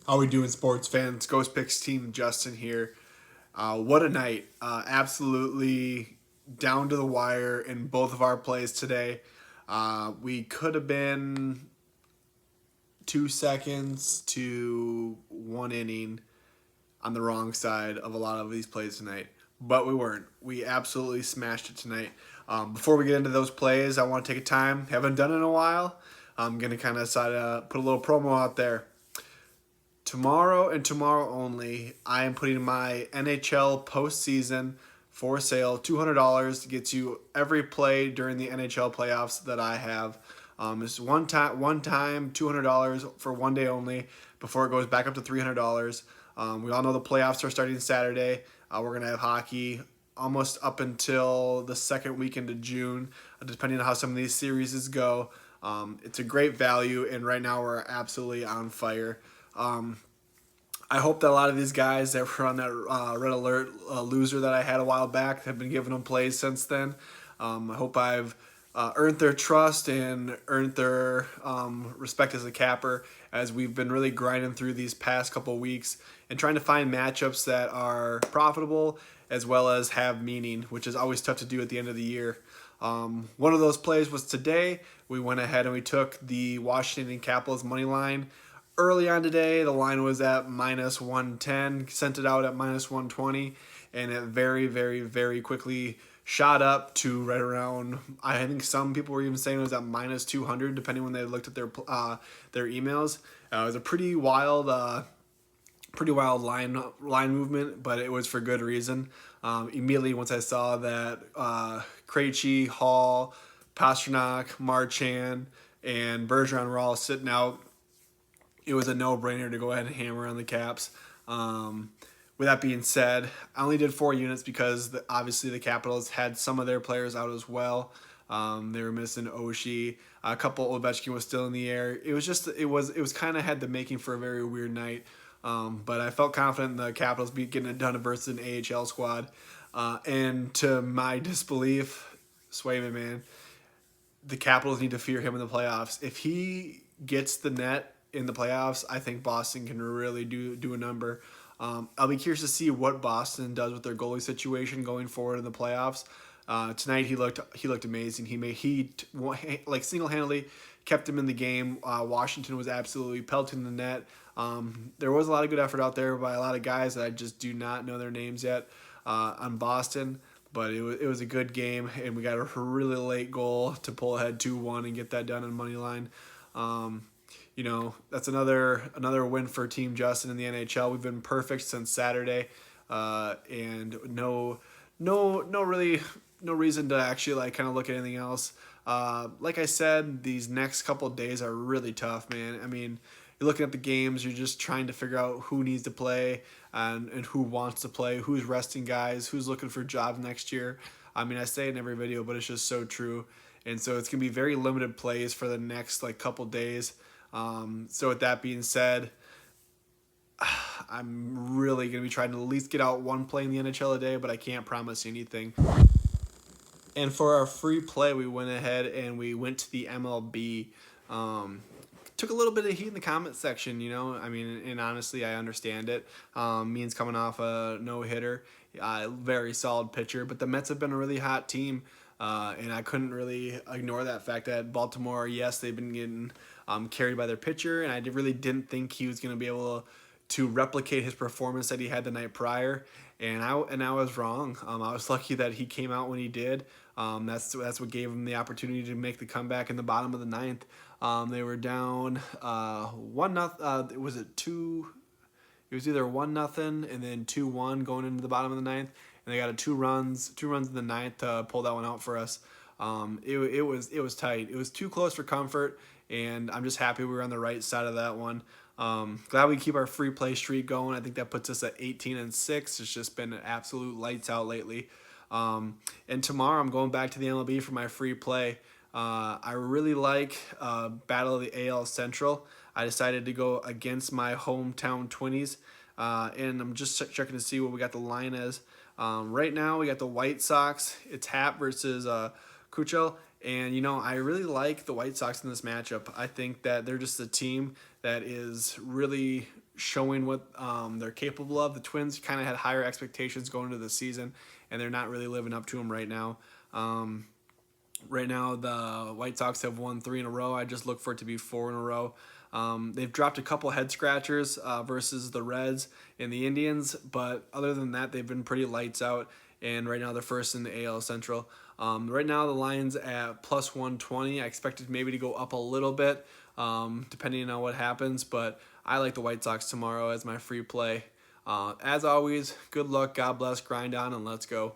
How we doing, sports fans? Ghost Picks team Justin here. What a night! Absolutely down to the wire in both of our plays today. We could have been 2 seconds to 1 inning on the wrong side of a lot of these plays tonight, but we weren't. We absolutely smashed it tonight. Before we get into those plays, I want to take a time. Haven't done it in a while. I'm gonna kind of decide to put a little promo out there. Tomorrow and tomorrow only, I am putting my NHL postseason for sale. $200 gets you every play during the NHL playoffs that I have. It's one time, $200 for one day only before it goes back up to $300. We all know the playoffs are starting Saturday. We're gonna have hockey almost up until the second weekend of June, depending on how some of these series go. It's a great value, and right now we're absolutely on fire. I hope that a lot of these guys that were on that red alert loser that I had a while back have been giving them plays since then. I hope I've earned their trust and earned their respect as a capper, as we've been really grinding through these past couple weeks and trying to find matchups that are profitable as well as have meaning, which is always tough to do at the end of the year. One of those plays was today. We went ahead and we took the Washington Capitals money line. Early on today, the line was at minus 110, sent it out at minus 120, and it very, very, very quickly shot up to right around, I think some people were even saying it was at minus 200, depending when they looked at their emails. It was a pretty wild line movement, but it was for good reason. Immediately once I saw that Krejci, Hall, Pastrnak, Marchand, and Bergeron were all sitting out, it was a no-brainer to go ahead and hammer on the Caps. With that being said, I only did 4 units because obviously the Capitals had some of their players out as well. They were missing Oshie. A couple Ovechkin was still in the air. It was kind of had the making for a very weird night. But I felt confident in the Capitals getting it done versus an AHL squad. And to my disbelief, Swayman, man, the Capitals need to fear him in the playoffs. If he gets the net in the playoffs, I think Boston can really do a number. I'll be curious to see what Boston does with their goalie situation going forward in the playoffs. Tonight he looked amazing. He single-handedly kept him in the game. Washington was absolutely pelting the net. There was a lot of good effort out there by a lot of guys that I just do not know their names yet on Boston. But it was a good game, and we got a really late goal to pull ahead 2-1 and get that done on money line. That's another win for Team Justin in the NHL. We've been perfect since Saturday, and no reason to actually kind of look at anything else. Like I said, these next couple of days are really tough, man. I mean, you're looking at the games, you're just trying to figure out who needs to play and who wants to play, who's resting guys, who's looking for jobs next year. I mean, I say it in every video, but it's just so true. And so it's going to be very limited plays for the next couple days. So with that being said, I'm really going to be trying to at least get out one play in the NHL a day, but I can't promise anything. And for our free play, we went ahead and we went to the MLB. Took a little bit of heat in the comment section, I mean, and honestly, I understand it. Means coming off a no-hitter, very solid pitcher, but the Mets have been a really hot team. And I couldn't really ignore that fact that Baltimore, yes, they've been getting carried by their pitcher, and I really didn't think he was going to be able to replicate his performance that he had the night prior, and I was wrong. I was lucky that he came out when he did. That's what gave him the opportunity to make the comeback in the bottom of the ninth. They were down 1-0. Was it two? It was either 1-0 and then 2-1 going into the bottom of the ninth, and they got two runs in the ninth to pull that one out for us. It was tight. It was too close for comfort, and I'm just happy we were on the right side of that one. Glad we keep our free play streak going. I think that puts us at 18-6. It's just been an absolute lights out lately. And tomorrow I'm going back to the MLB for my free play. I really like Battle of the AL Central. I decided to go against my hometown Twinnies, and I'm just checking to see what we got the line as. Right now we got the White Sox. It's Happ versus Kuchel, and I really like the White Sox in this matchup. I think that they're just a team that is really showing what they're capable of. The Twins kind of had higher expectations going into the season, and they're not really living up to them right now. Right now, the White Sox have won 3 in a row. I just look for it to be 4 in a row. They've dropped a couple head scratchers versus the Reds and the Indians, but other than that, they've been pretty lights out. And right now, they're first in the AL Central. Right now, the line's at plus 120. I expect it maybe to go up a little bit, depending on what happens. But I like the White Sox tomorrow as my free play. As always, good luck, God bless, grind on, and let's go.